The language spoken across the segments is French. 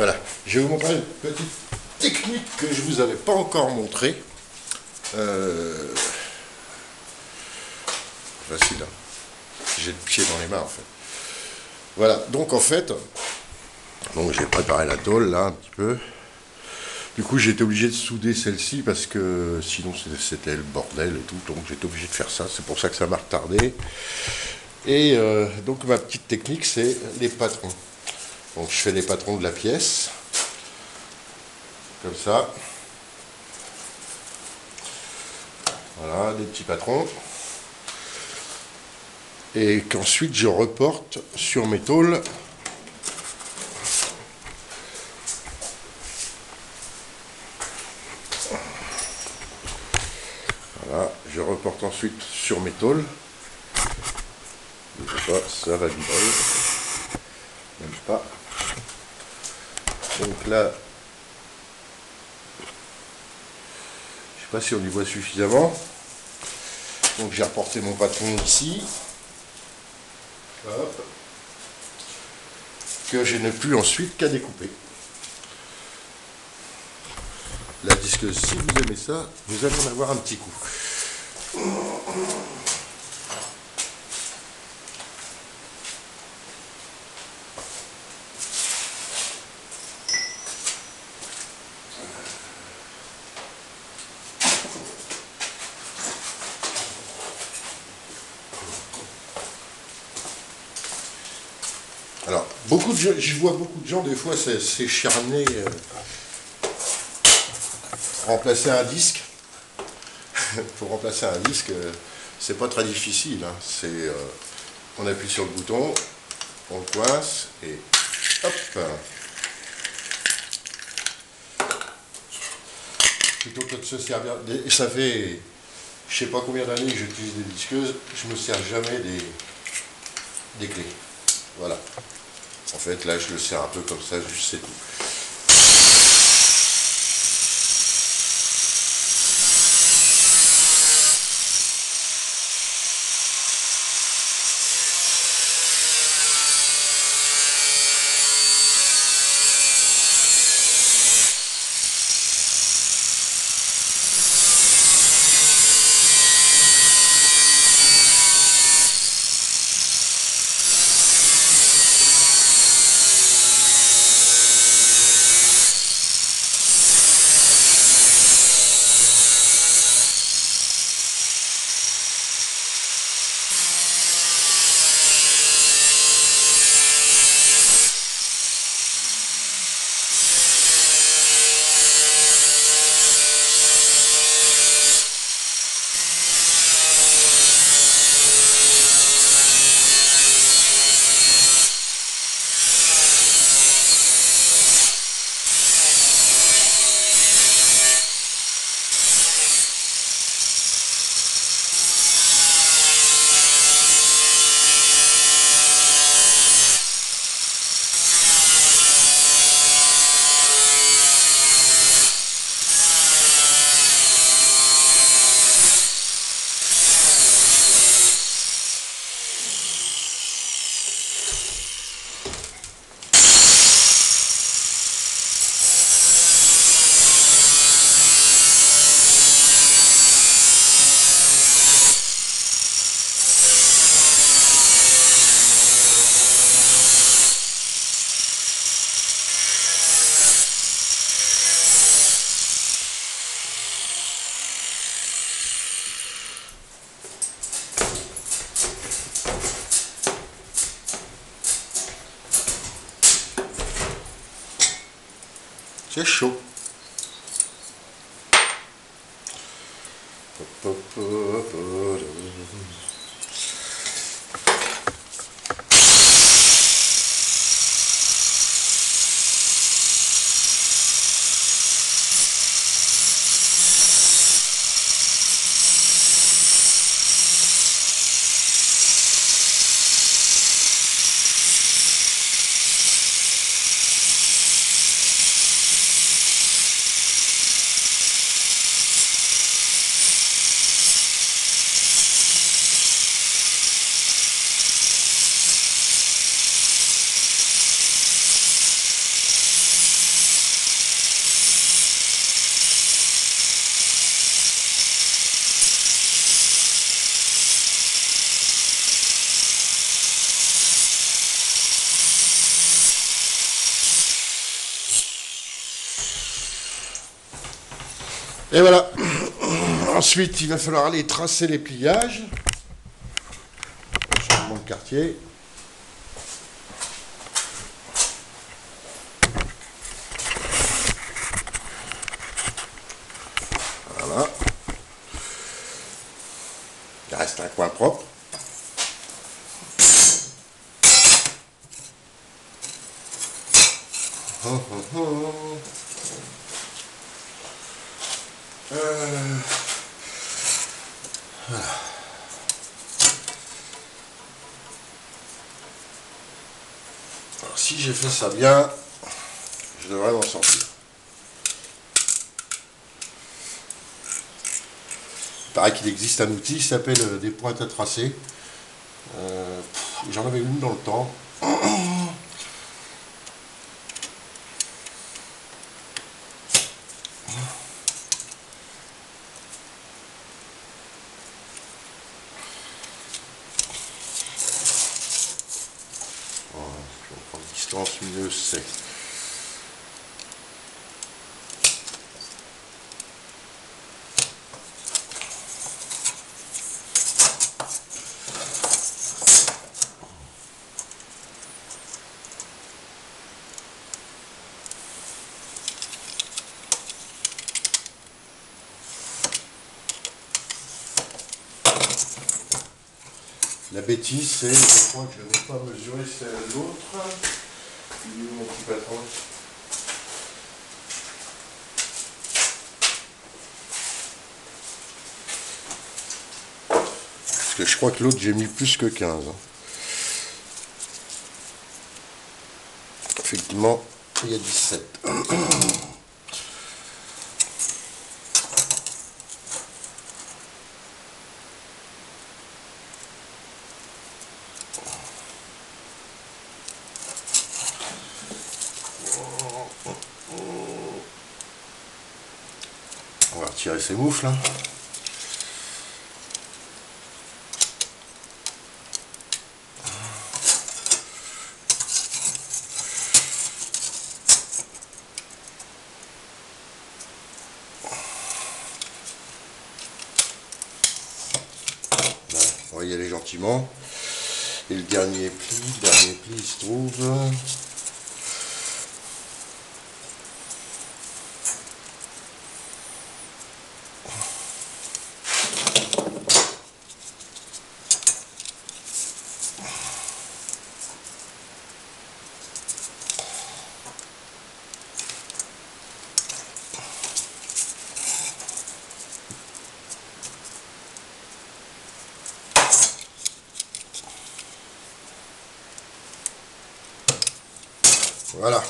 Voilà, je vais vous montrer une petite technique que je vous avais pas encore montrée. Facile, hein. J'ai le pied dans les mains en fait. Voilà, donc en fait, donc j'ai préparé la tôle là un petit peu. Du coup j'ai été obligé de souder celle-ci parce que sinon c'était le bordel et tout, donc j'étais obligé de faire ça, c'est pour ça que ça m'a retardé. Et donc ma petite technique c'est les patrons. Donc je fais les patrons de la pièce, comme ça. Voilà, des petits patrons. Et qu'ensuite je reporte sur mes tôles. Voilà, je reporte ensuite sur mes tôles. Je sais pas, ça va vibrer. Même pas. Donc là, je sais pas si on y voit suffisamment. Donc j'ai reporté mon patron ici. Hop. Que je n'ai plus ensuite qu'à découper. La disqueuse, si vous aimez ça, vous allez en avoir un petit coup. Alors, beaucoup de gens, je vois beaucoup de gens, des fois, c'est charné remplacer un disque. Pour remplacer un disque, c'est pas très difficile. Hein. On appuie sur le bouton, on le coince et hop. Plutôt que de se servir. Ça fait, je sais pas combien d'années que j'utilise des disqueuses, je me sers jamais des clés. Voilà. En fait, là, je le sers un peu comme ça, juste c'est tout. C'est chaud. Et voilà. Ensuite, il va falloir aller tracer les pliages. Changement de quartier. Voilà. Il reste un coin propre. Voilà. Alors, si j'ai fait ça bien, je devrais m'en sortir. Il paraît qu'il existe un outil qui s'appelle des pointes à tracer. J'en avais une dans le temps. Distance mieux c'est. La bêtise, c'est, je crois que je n'ai pas mesuré l'autre. Il est où mon petit patron? Parce que je crois que l'autre, j'ai mis plus que 15. Effectivement, il y a 17. On va retirer ces moufles. Hein. On va y aller gentiment. Et le dernier pli il se trouve. Voilà.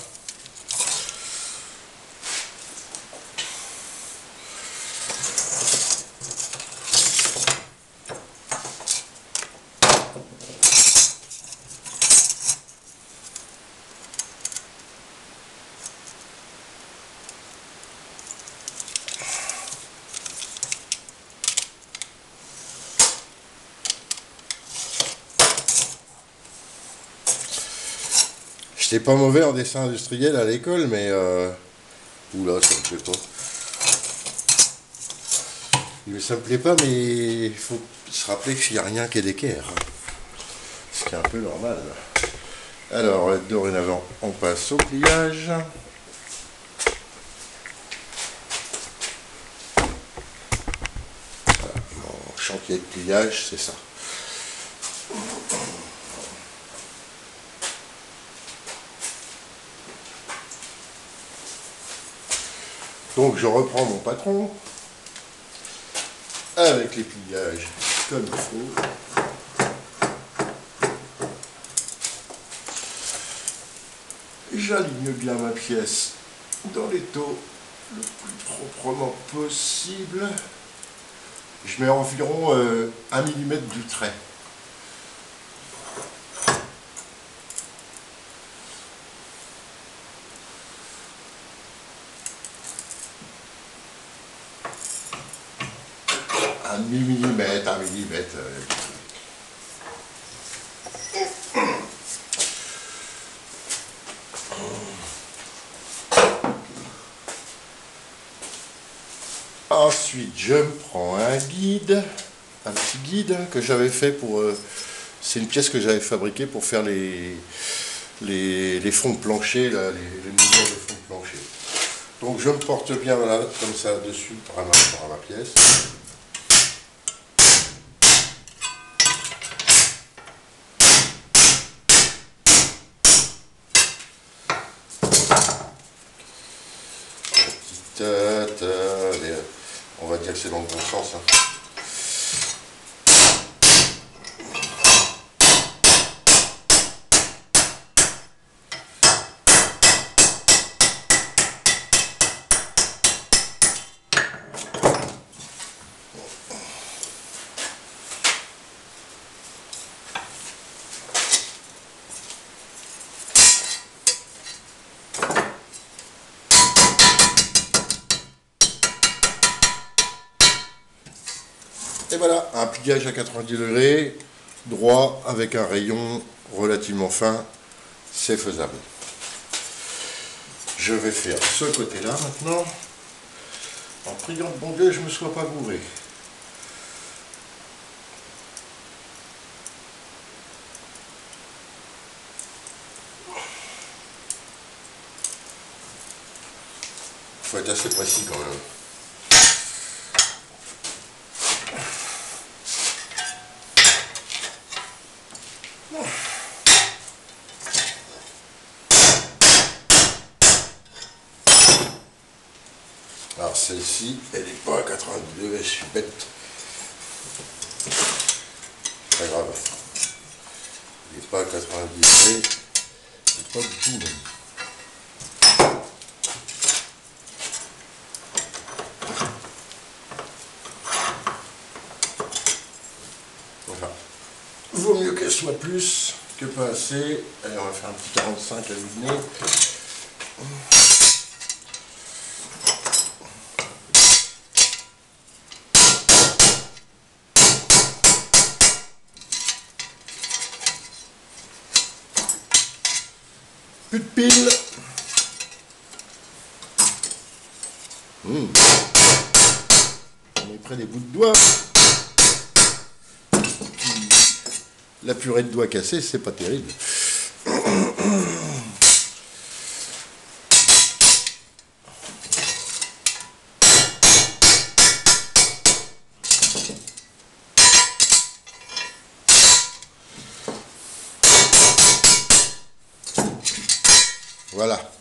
J'étais pas mauvais en dessin industriel à l'école, mais oula, ça me plaît pas. Mais ça me plaît pas, mais il faut se rappeler qu'il n'y a rien qu'à d'équerre. Ce qui est un peu normal. Alors, dorénavant, on passe au pliage. Voilà, mon chantier de pliage, c'est ça. Donc je reprends mon patron avec les pliages comme il faut. J'aligne bien ma pièce dans les taux le plus proprement possible. Je mets environ 1 mm du trait. Un millimètre. Ensuite, je me prends un guide, un petit guide que j'avais fait pour... c'est une pièce que j'avais fabriquée pour faire les fonds de plancher, là, les mesures de fonds de plancher. Donc je me porte bien là, comme ça dessus par rapport à ma pièce. On va dire que c'est dans le bon sens. Hein. Et voilà, un pliage à 90 degrés, droit, avec un rayon relativement fin, c'est faisable. Je vais faire ce côté-là maintenant, en priant de bon Dieu que je ne me sois pas gouré. Il faut être assez précis quand même. Alors celle-ci, elle n'est pas à 90 degrés, je suis bête. Pas grave. Elle n'est pas à 90 degrés, c'est pas du tout même. Voilà. Vaut mieux qu'elle soit plus que pas assez. Allez, on va faire un petit 45 à l'huile. Plus de piles. On est près des bouts de doigts. La purée de doigts cassés, c'est pas terrible. Voilà.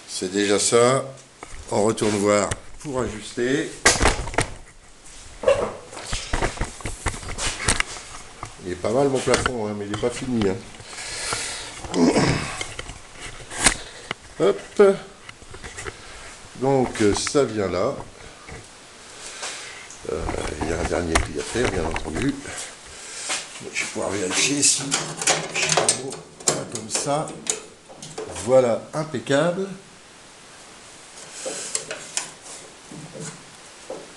C'est déjà ça. On retourne voir pour ajuster. Il est pas mal mon plafond, hein, mais il n'est pas fini. Hein. Hop. Donc ça vient là. Il y a un dernier pli à faire, bien entendu. Je vais pouvoir vérifier si comme ça. Voilà, impeccable.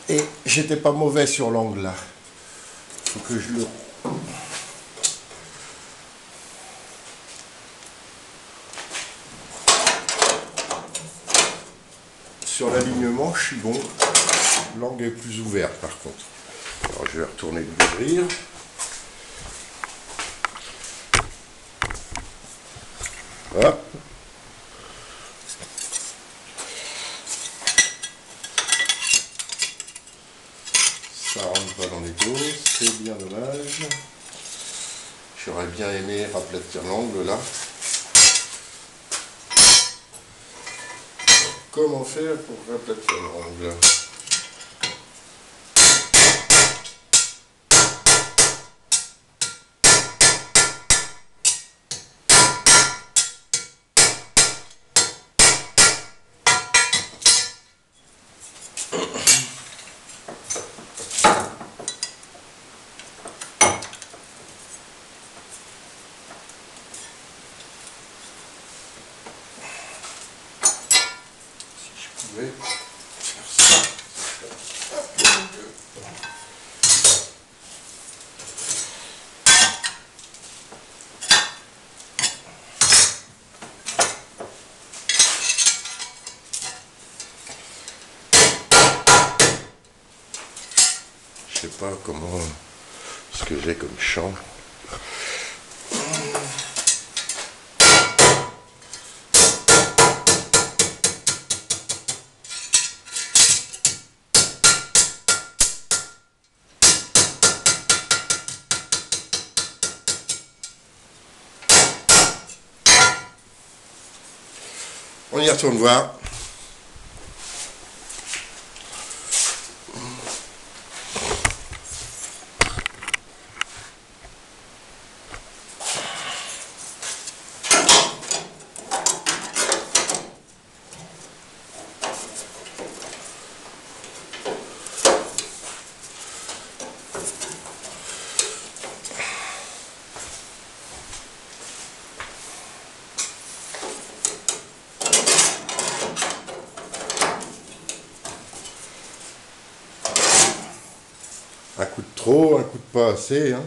Et j'étais pas mauvais sur l'angle là. Il faut que je le... Sur l'alignement, je suis bon. L'angle est plus ouvert par contre. Alors je vais retourner l'ouvrir. Hop. Ça rentre pas dans les dos, c'est bien dommage. J'aurais bien aimé aplatir l'angle là. Comment faire pour aplatir l'angle? Faire ça. pas comment ce que j'ai comme champ. On y retourne voir. Un coup de trop, un coup de pas assez. Hein.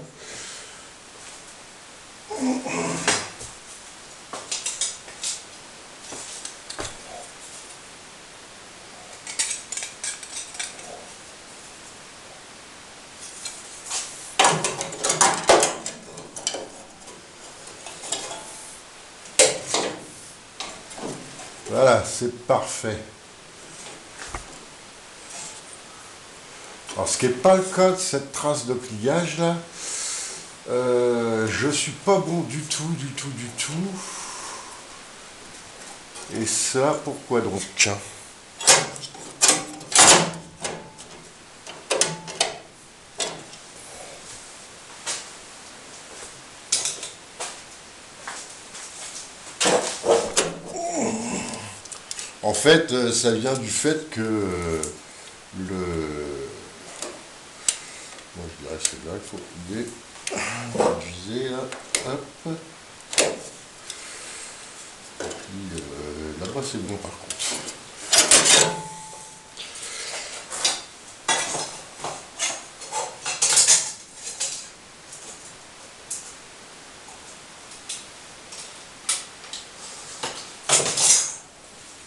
Voilà, c'est parfait. Alors, ce qui n'est pas le cas de cette trace de pliage là, je suis pas bon du tout. Et ça, pourquoi donc? Tiens. En fait, ça vient du fait que moi je dirais c'est là qu'il faut plier. Viser là. Hop. Et puis là-bas c'est bon par contre.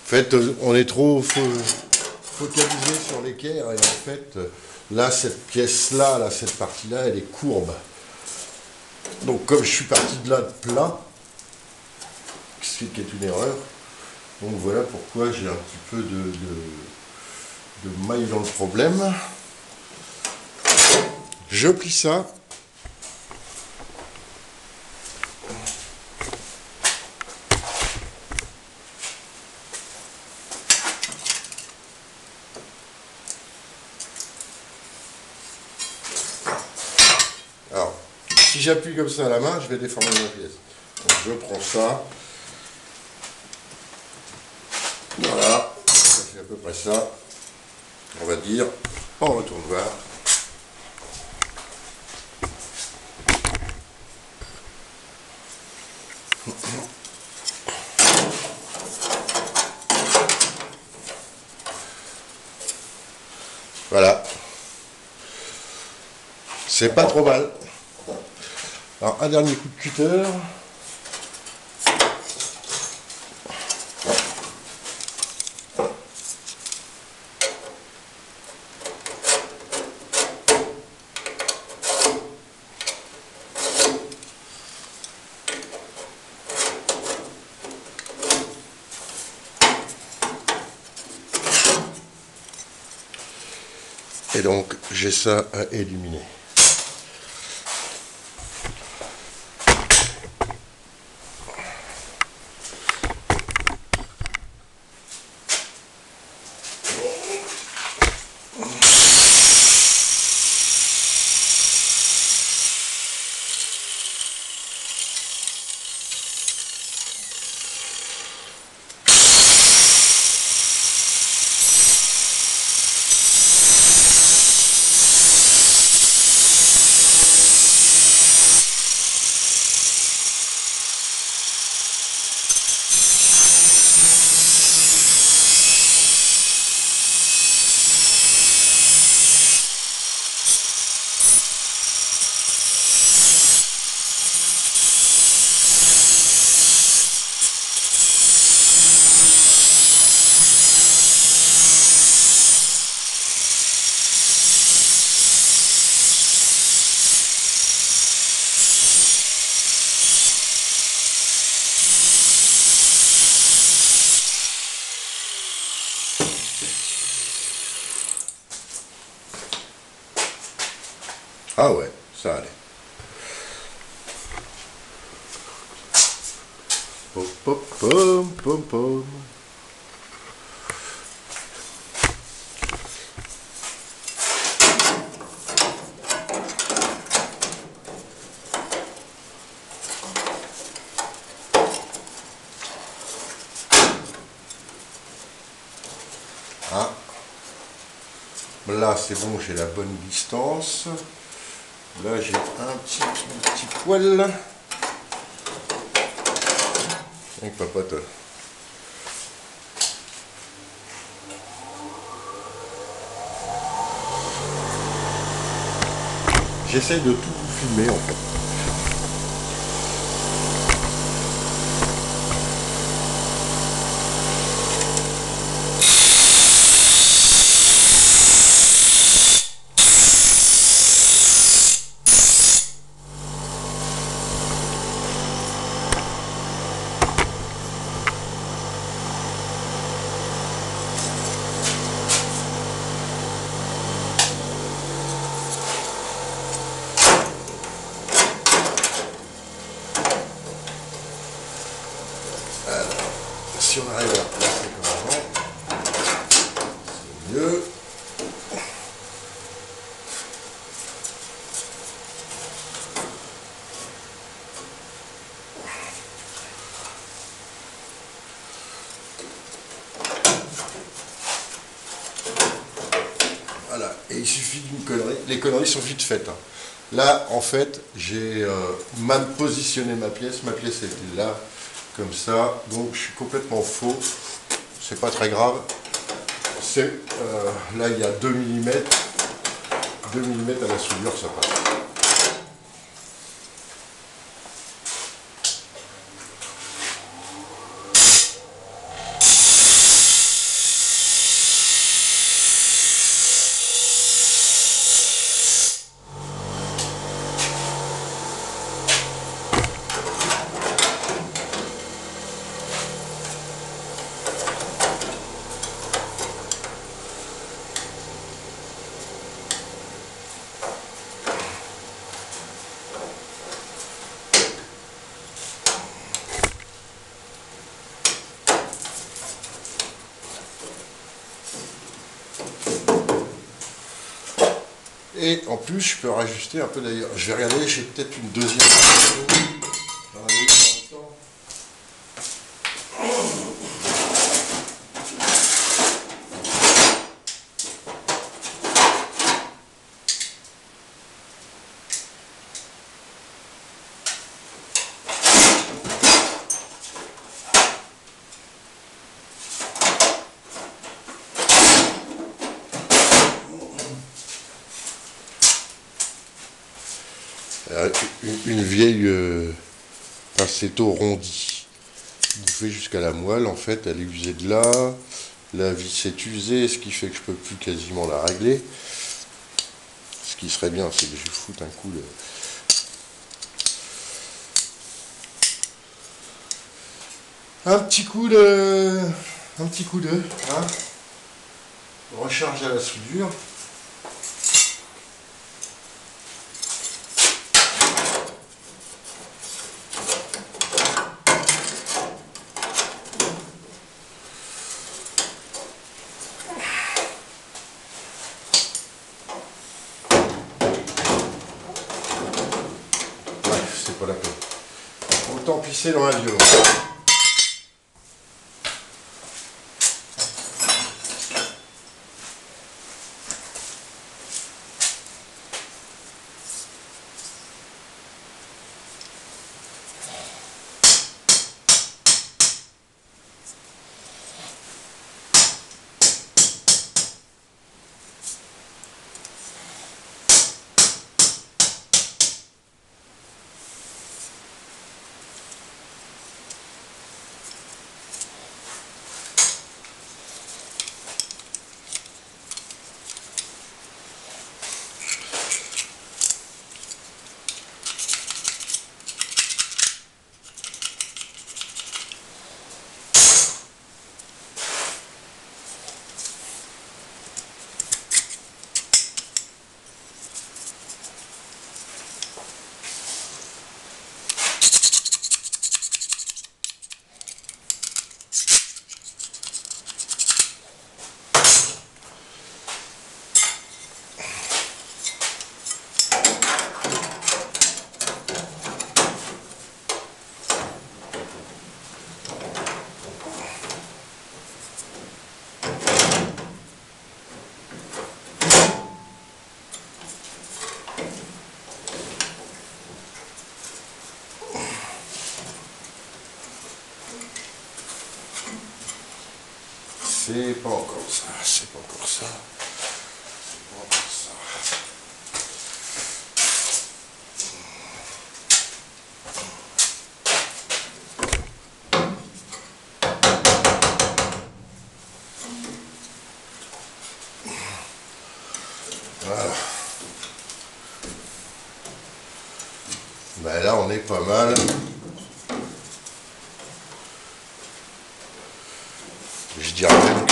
En fait, on est trop focalisé sur l'équerre et en fait, là, cette pièce-là, cette partie-là, elle est courbe. Donc, comme je suis parti de là de plat, ce qui est une erreur, donc voilà pourquoi j'ai un petit peu de maille dans le problème. Je plie ça. Alors, si j'appuie comme ça à la main, je vais déformer ma pièce. Donc, je prends ça. Voilà, ça fait à peu près ça. On va dire, on retourne voir. Voilà. C'est pas trop mal. Alors, un dernier coup de cutter. Et donc, j'ai ça à éliminer. Ah ouais, ça allait. Pom pom pom pom pom. Ah. Là c'est bon, j'ai la bonne distance. Là j'ai un petit poil. Avec papote. J'essaye de tout vous filmer en fait. Si on arrive à la placer comme avant, c'est mieux. Voilà, et il suffit d'une connerie. Les conneries sont vite faites. Hein. Là, en fait, j'ai mal positionné ma pièce. Ma pièce était là, comme ça. Donc, je suis complètement faux. C'est pas très grave. C'est là, il y a 2 mm. 2 mm à la soudure, ça passe. Et en plus, je peux rajuster un peu d'ailleurs. Je vais regarder, j'ai peut-être une deuxième. J'en avais une en même temps. Une vieille pinceau rondi, bouffée jusqu'à la moelle, en fait, elle est usée de là, la vis est usée, ce qui fait que je peux plus quasiment la régler. Ce qui serait bien, c'est que je foute un coup un petit coup de hein, recharge à la soudure. C'est pas la peine. Autant pisser dans la violence. C'est pas encore ça, c'est pas encore ça. C'est pas encore ça. Voilà. Ben là, on est pas mal. Je dirais même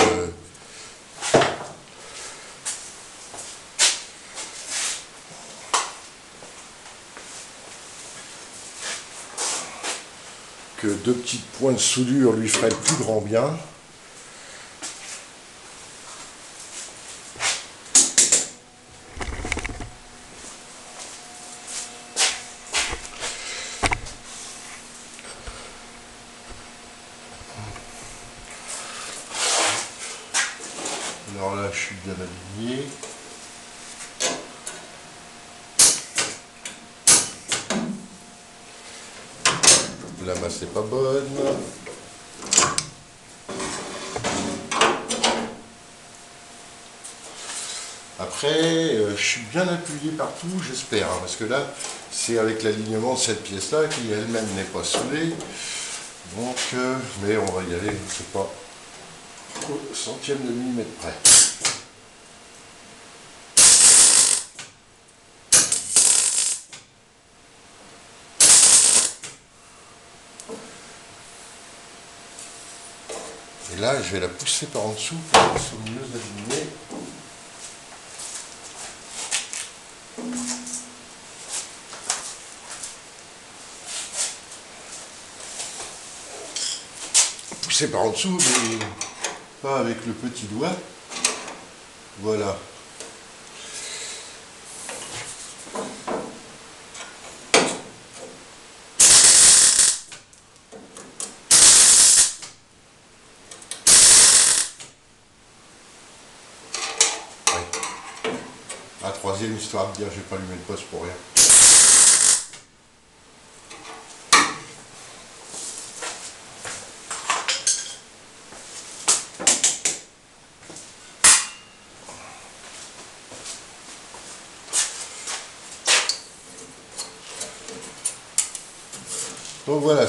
que 2 petites points de soudure lui feraient le plus grand bien. Alors là, je suis bien aligné. La masse n'est pas bonne. Après, je suis bien appuyé partout, j'espère, hein, parce que là, c'est avec l'alignement de cette pièce-là qui elle-même n'est pas soudée. Donc, mais on va y aller, je ne sais pas, au centième de millimètre près. Et là, je vais la pousser par en dessous pour qu'elle soit mieux alignée. Pousser par en dessous, mais pas avec le petit doigt. Voilà. La troisième, histoire de dire, je vais pas lui mettre poste pour rien. Donc voilà,